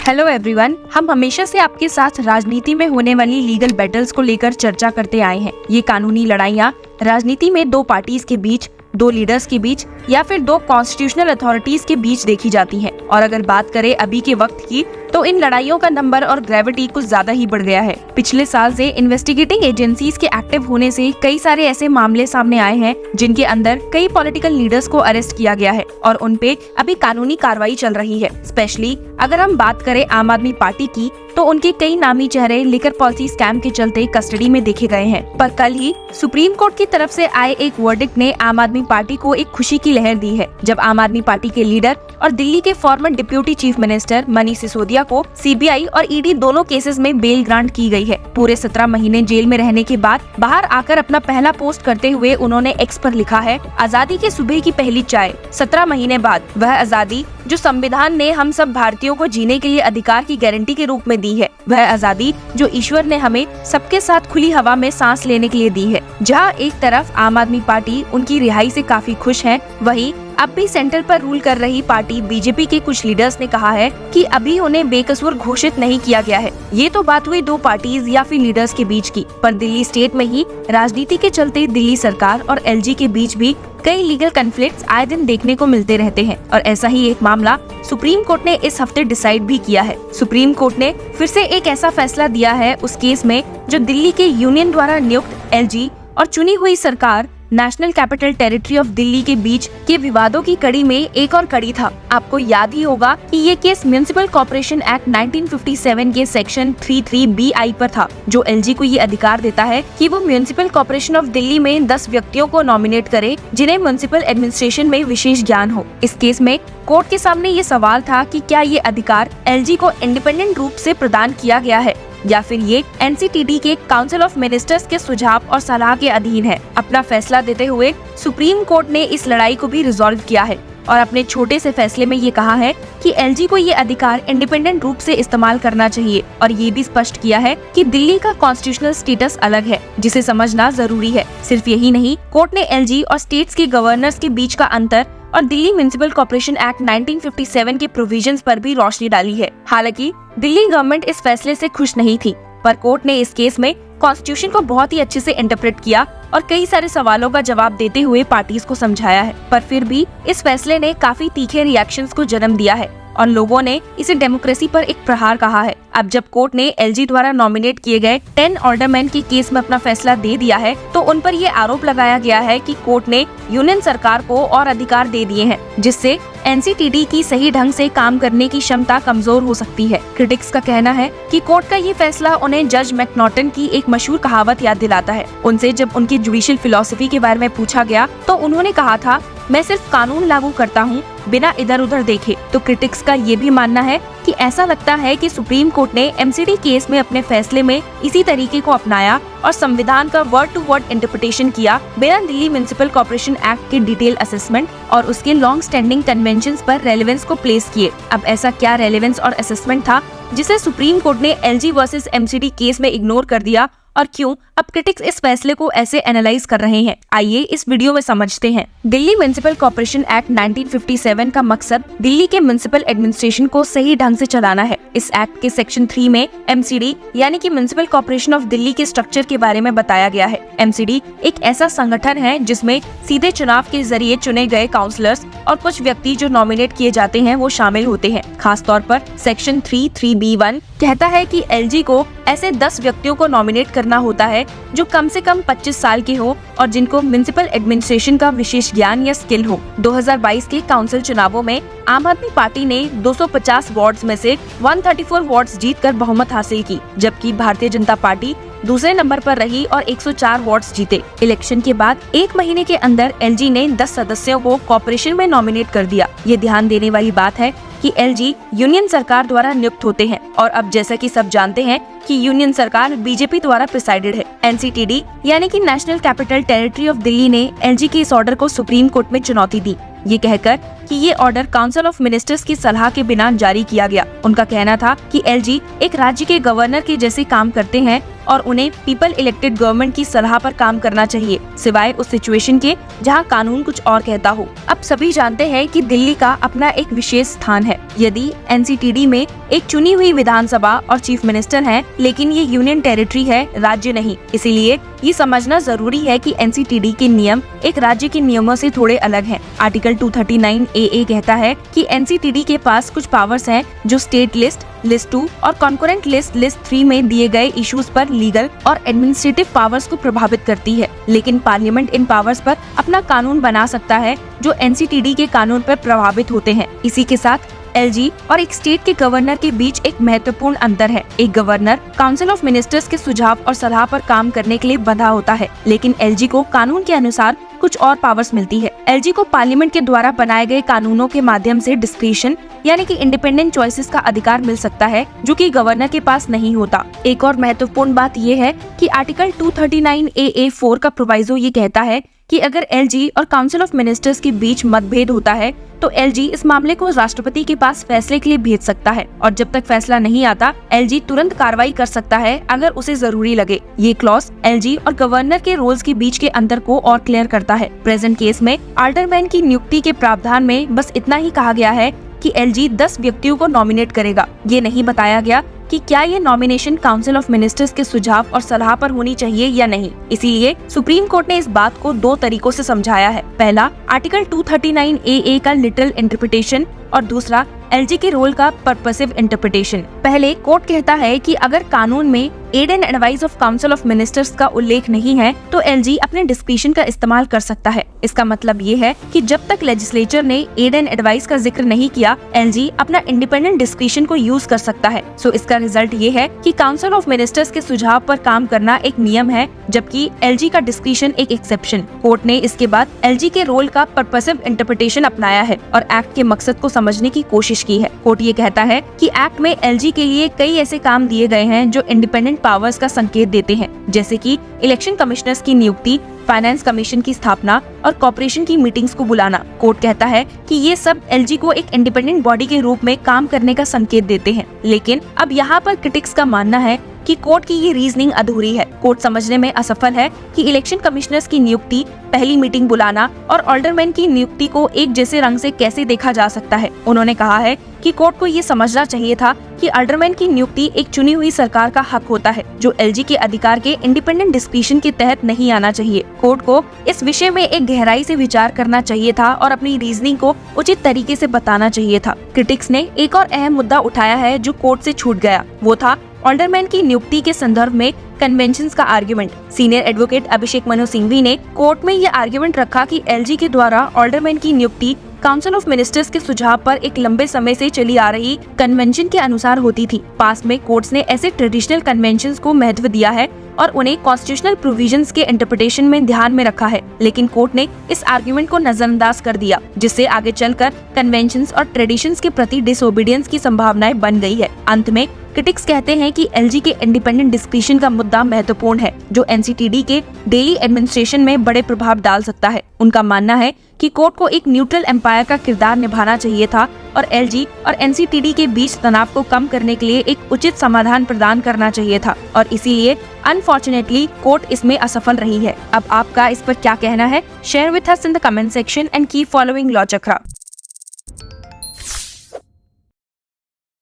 Hello everyone, हम हमेशा से आपके साथ राजनीति में होने वाली लीगल बैटल्स को लेकर चर्चा करते आए हैं। ये कानूनी लड़ाइयाँ राजनीति में दो पार्टीज के बीच, दो लीडर्स के बीच या फिर दो कॉन्स्टिट्यूशनल अथॉरिटीज के बीच देखी जाती हैं। और अगर बात करें अभी के वक्त की, तो इन लड़ाइयों का नंबर और ग्रेविटी कुछ ज्यादा ही बढ़ गया है। पिछले साल से इन्वेस्टिगेटिंग एजेंसीज के एक्टिव होने से कई सारे ऐसे मामले सामने आए हैं जिनके अंदर कई पॉलिटिकल लीडर्स को अरेस्ट किया गया है और उन पे अभी कानूनी कार्रवाई चल रही है। स्पेशली अगर हम बात करें आम आदमी पार्टी की, तो उनके कई नामी चेहरे लिकर पॉलिसी स्कैम के चलते कस्टडी में देखे गए हैं। पर कल ही सुप्रीम कोर्ट की तरफ से आए एक वर्डिक्ट ने आम आदमी पार्टी को एक खुशी की लहर दी है, जब आम आदमी पार्टी के लीडर और दिल्ली के farmer deputy chief minister Manish Sisodia को सीबीआई और ईडी दोनों केसेस में बेल ग्रांट की गई है। पूरे 17 महीने जेल में रहने के बाद बाहर आकर अपना पहला पोस्ट करते हुए उन्होंने एक्स पर लिखा है, आजादी के सुबह की पहली चाय, 17 महीने बाद वह आजादी जो संविधान ने हम सब भारतीयों को जीने के लिए अधिकार की गारंटी के रूप में दी है, वह आजादी जो ईश्वर ने हमें सबके साथ खुली हवा में सांस लेने के लिए दी है। जहां एक तरफ आम आदमी पार्टी उनकी रिहाई से काफी खुश है, वहीं अब भी सेंटर पर रूल कर रही पार्टी बीजेपी के कुछ लीडर्स ने कहा है कि अभी उन्हें बेकसूर घोषित नहीं किया गया है। ये तो बात हुई दो पार्टीज या फिर लीडर्स के बीच की, पर दिल्ली स्टेट में ही राजनीति के चलते दिल्ली सरकार और एलजी के बीच भी कई लीगल कॉन्फ्लिक्ट्स आए दिन देखने को मिलते रहते हैं। और ऐसा ही एक मामला सुप्रीम कोर्ट ने इस हफ्ते डिसाइड भी किया है। सुप्रीम कोर्ट ने फिर से एक ऐसा फैसला दिया है उस केस में जो दिल्ली के यूनियन द्वारा नियुक्त एलजी और चुनी हुई सरकार national capital territory of Delhi के बीच के विवादों की कड़ी में एक और कड़ी था। आपको याद ही होगा कि ये केस म्युनिसिपल कॉर्पोरेशन एक्ट 1957 के सेक्शन 33BI पर था, जो एलजी को ये अधिकार देता है कि वो म्युनिसिपल कॉर्पोरेशन ऑफ दिल्ली में 10 व्यक्तियों को नॉमिनेट करे जिन्हें म्युनिसिपल एडमिनिस्ट्रेशन में विशेष ज्ञान हो। इस केस में कोर्ट के सामने ये सवाल था कि क्या ये अधिकार एलजी को इंडिपेंडेंट रूप से प्रदान किया गया है या फिर ये एनसीटीडी के काउंसिल ऑफ मिनिस्टर्स के सुझाव और सलाह के अधीन है। अपना फैसला देते हुए सुप्रीम कोर्ट ने इस लड़ाई को भी रिजॉल्व किया है और अपने छोटे से फैसले में ये कहा है कि एलजी को ये अधिकार इंडिपेंडेंट रूप से इस्तेमाल करना चाहिए और ये भी स्पष्ट किया है कि दिल्ली का कॉन्स्टिट्यूशनल स्टेटस अलग है, जिसे समझना जरूरी है। सिर्फ यही नहीं, कोर्ट ने एलजी और स्टेट्स के गवर्नर्स के बीच का अंतर और दिल्ली म्युनिसिपल कॉर्पोरेशन एक्ट 1957 के प्रोविजंस पर भी रोशनी डाली है। हालांकि दिल्ली गवर्नमेंट इस फैसले से खुश नहीं थी, पर कोर्ट ने इस केस में कॉन्स्टिट्यूशन को बहुत ही अच्छे से इंटरप्रेट किया और कई सारे सवालों का जवाब देते हुए पार्टीज को समझाया है। पर फिर भी इस फैसले ने काफी तीखे रिएक्शंस को जन्म दिया है और लोगों ने इसे डेमोक्रेसी पर एक प्रहार कहा है। अब जब कोर्ट ने एलजी द्वारा नॉमिनेट किए गए 10 ऑर्डरमैन के केस में अपना फैसला दे दिया है, तो उन पर ये आरोप लगाया गया है कि कोर्ट ने यूनियन सरकार को और अधिकार दे दिए हैं, जिससे एनसीटीडी की सही ढंग से काम करने की क्षमता कमजोर हो सकती है। क्रिटिक्स का कहना है कि कोर्ट का ये फैसला उन्हें जज मैकनॉटन की एक मशहूर कहावत याद दिलाता है। उनसे जब उनकी जुडिशियल फिलॉसफी के बारे में पूछा गया, तो उन्होंने कहा था, मैं सिर्फ कानून लागू करता हूँ बिना इधर उधर देखे। तो क्रिटिक्स का ये भी मानना है कि ऐसा लगता है कि सुप्रीम कोर्ट ने एमसीडी केस में अपने फैसले में इसी तरीके को अपनाया और संविधान का वर्ड टू वर्ड इंटरप्रिटेशन किया, बिना दिल्ली म्युनिसिपल कॉर्पोरेशन एक्ट के डिटेल असेसमेंट और उसके लॉन्ग स्टैंडिंग कन्वेंशंस पर रेलेवेंस को प्लेस किए। अब ऐसा क्या रेलेवेंस और असेसमेंट था जिसे सुप्रीम कोर्ट ने एलजी वर्सेस एमसीडी केस में इग्नोर कर दिया, और क्यों अब क्रिटिक्स इस फैसले को ऐसे एनालाइज कर रहे हैं? आइए इस वीडियो में समझते हैं। दिल्ली म्युनिसिपल कॉर्पोरेशन एक्ट 1957 का मकसद दिल्ली के म्युनिसिपल एडमिनिस्ट्रेशन को सही ढंग से चलाना है। इस एक्ट के सेक्शन 3 में एमसीडी यानी कि म्युनिसिपल कॉर्पोरेशन ऑफ दिल्ली के स्ट्रक्चर के बारे में बताया गया है। एमसीडी एक ऐसा संगठन है जिसमें सीधे चुनाव के जरिए चुने गए काउंसलर्स और कुछ व्यक्ति जो नॉमिनेट किए जाते हैं वो शामिल होते हैं। खास तौर पर सेक्शन 33B1 कहता है कि एलजी को ऐसे 10 व्यक्तियों को नॉमिनेट करना होता है जो कम से कम 25 साल के हो और जिनको म्युनिसिपल एडमिनिस्ट्रेशन का विशेष ज्ञान या स्किल हो। 2022 के काउंसिल चुनावों में आम आदमी पार्टी ने 250 वार्ड्स में से 134 वार्ड्स जीतकर बहुमत हासिल की, जबकि भारतीय जनता पार्टी दूसरे नंबर पर रही और 104 वार्ड्स जीते। इलेक्शन के बाद 1 महीने के अंदर एलजी ने 10 सदस्यों को कॉर्पोरेशन में नॉमिनेट कर दिया। ये ध्यान देने वाली बात है कि एलजी यूनियन सरकार द्वारा नियुक्त होते हैं और अब जैसा कि सब जानते हैं कि यूनियन सरकार बीजेपी द्वारा प्रिसाइडेड है। एनसीटीडी यानी कि national capital territory of Delhi ने एलजी के इस ऑर्डर को सुप्रीम कोर्ट में चुनौती दी, ये कहकर कि ये ऑर्डर काउंसिल ऑफ मिनिस्टर्स की सलाह के बिना जारी किया गया। उनका कहना था कि एलजी एक राज्य के गवर्नर के जैसे काम करते हैं और उन्हें पीपल इलेक्टेड गवर्नमेंट की सलाह पर काम करना चाहिए, सिवाय उस सिचुएशन के जहां कानून कुछ और कहता हो। अब सभी जानते हैं कि दिल्ली का अपना एक विशेष स्थान है। यदि एनसीटीडी में एक चुनी हुई विधानसभा और चीफ मिनिस्टर हैं, लेकिन ये यूनियन टेरिटरी है, राज्य नहीं। इसीलिए ये समझना जरूरी है कि एनसीटीडी के नियम एक राज्य के नियमों से थोड़े अलग हैं। आर्टिकल 239 AA कहता है कि एनसीटीडी के पास कुछ पावर्स हैं जो स्टेट लिस्ट 2 और कॉन्करेंट लिस्ट 3 में दिए गए इश्यूज पर लीगल और एडमिनिस्ट्रेटिव पावर्स को प्रभावित करती है, लेकिन पार्लियामेंट इन पावर्स पर अपना कानून बना सकता है जो एनसीटीडी के कानून पर प्रभावित होते हैं। इसी के साथ एलजी और एक स्टेट के गवर्नर के बीच एक महत्वपूर्ण अंतर है। एक गवर्नर काउंसिल ऑफ मिनिस्टर्स के सुझाव और सलाह पर काम करने के लिए बंधा होता है, लेकिन एलजी को कानून के अनुसार कुछ और पावर्स मिलती है। एलजी को पार्लियामेंट के द्वारा बनाए गए कानूनों के माध्यम से डिस्क्रिशन यानी कि इंडिपेंडेंट चॉइसेस का अधिकार मिल सकता है, जो कि गवर्नर के पास नहीं होता। एक और महत्वपूर्ण बात यह है कि आर्टिकल 239 AA4 का प्रोवाइजो ये कहता है कि अगर एलजी और काउंसिल ऑफ मिनिस्टर्स के बीच मतभेद होता है तो एलजी इस मामले को राष्ट्रपति के पास फैसले के लिए भेज सकता है, और जब तक फैसला नहीं आता एलजी तुरंत कार्रवाई कर सकता है अगर उसे जरूरी लगे। ये क्लॉज एलजी और गवर्नर के रोल्स के बीच के अंतर को और क्लियर करता है। प्रेजेंट केस में अल्डरमैन की नियुक्ति के प्रावधान में बस इतना ही कहा गया है कि एलजी 10 व्यक्तियों को नॉमिनेट करेगा। ये नहीं बताया गया कि क्या ये नॉमिनेशन काउंसिल ऑफ मिनिस्टर्स के सुझाव और सलाह पर होनी चाहिए या नहीं। इसीलिए सुप्रीम कोर्ट ने इस बात को 2 तरीकों से समझाया है। पहला, आर्टिकल 239 AA का लिटरल इंटरप्रिटेशन और दूसरा एलजी के रोल का पर्पसिव इंटरप्रिटेशन। पहले कोर्ट कहता है कि अगर कानून में aid and advice of council of ministers का उल्लेख नहीं है तो एलजी अपने डिस्क्रिशन का इस्तेमाल कर सकता है। इसका मतलब ये है कि जब तक लेजिस्लेचर ने एड एंड एडवाइस का जिक्र नहीं किया, एलजी अपना इंडिपेंडेंट डिस्क्रिशन को यूज कर सकता है। सो इसका रिजल्ट ये है कि काउंसिल ऑफ मिनिस्टर्स के सुझाव पर काम करना एक नियम है, जबकि एलजी का डिस्क्रिशन एक एक्सेप्शन। कोर्ट ने इसके बाद एलजी के रोल का पर्पसिव इंटरप्रिटेशन अपनाया है और एक्ट के मकसद को समझने की कोशिश की है। कोर्ट ये कहता है कि एक्ट में एलजी के लिए कई ऐसे काम दिए गए हैं जो इंडिपेंडेंट पावर्स का संकेत देते हैं, जैसे कि इलेक्शन कमिश्नर्स की नियुक्ति, फाइनेंस कमीशन की स्थापना और कॉर्पोरेशन की मीटिंग्स को बुलाना। कोर्ट कहता है कि ये सब एलजी को एक इंडिपेंडेंट बॉडी के रूप में काम करने का संकेत देते हैं। लेकिन अब यहाँ पर क्रिटिक्स का मानना है कि कोर्ट की ये रीजनिंग अधूरी है। कोर्ट समझने में असफल है कि इलेक्शन कमिश्नर्स की नियुक्ति, पहली मीटिंग बुलाना और ऑल्डरमैन की नियुक्ति को एक जैसे रंग से कैसे देखा जा सकता है। उन्होंने कहा है कि कोर्ट को ये समझना चाहिए था कि ऑल्डरमैन की नियुक्ति एक चुनी हुई सरकार का हक होता है, जो एलजी के अधिकार के इंडिपेंडेंट डिस्क्रिशन के तहत नहीं आना चाहिए। कोर्ट को इस विषय में एक गहराई से विचार करना चाहिए था और अपनी रीजनिंग को उचित तरीके से बताना चाहिए था। क्रिटिक्स ने एक और अहम मुद्दा उठाया है जो कोर्ट से छूट गया, वो था ऑल्डरमैन की नियुक्ति के संदर्भ में कन्वेंशंस का argument. Senior advocate Abhishek Manu Singhvi ने कोर्ट में ये आर्गुमेंट रखा कि एलजी के द्वारा ऑल्डरमैन की नियुक्ति काउंसिल ऑफ मिनिस्टर्स के सुझाव पर एक लंबे समय से चली आ रही कन्वेंशन के अनुसार होती थी। पास में कोर्ट्स ने ऐसे ट्रेडिशनल कन्वेंशंस को महत्व दिया है और उन्हें कॉन्स्टिट्यूशनल प्रोविजंस के इंटरप्रिटेशन में ध्यान में रखा है, लेकिन कोर्ट ने इस आर्गुमेंट को नजरअंदाज कर दिया, जिससे आगे चलकर कन्वेंशंस और ट्रेडिशंस के प्रति डिसओबीडियंस की संभावनाएं बन गई है। अंत में क्रिटिक्स कहते हैं कि एलजी के इंडिपेंडेंट डिस्क्रिशन का मुद्दा महत्वपूर्ण है, जो एनसीटीडी के डेली एडमिनिस्ट्रेशन में बड़े प्रभाव डाल सकता है। उनका मानना है कि कोर्ट को एक न्यूट्रल एम्पायर का किरदार निभाना चाहिए था और एलजी और एनसीटीडी के बीच तनाव को कम करने के लिए एक उचित समाधान प्रदान करना चाहिए था, और इसीलिए अनफॉर्चुनेटली कोर्ट इसमें असफल रही है। अब आपका इस पर क्या कहना है? Share with us in the comment section and keep following law chakra.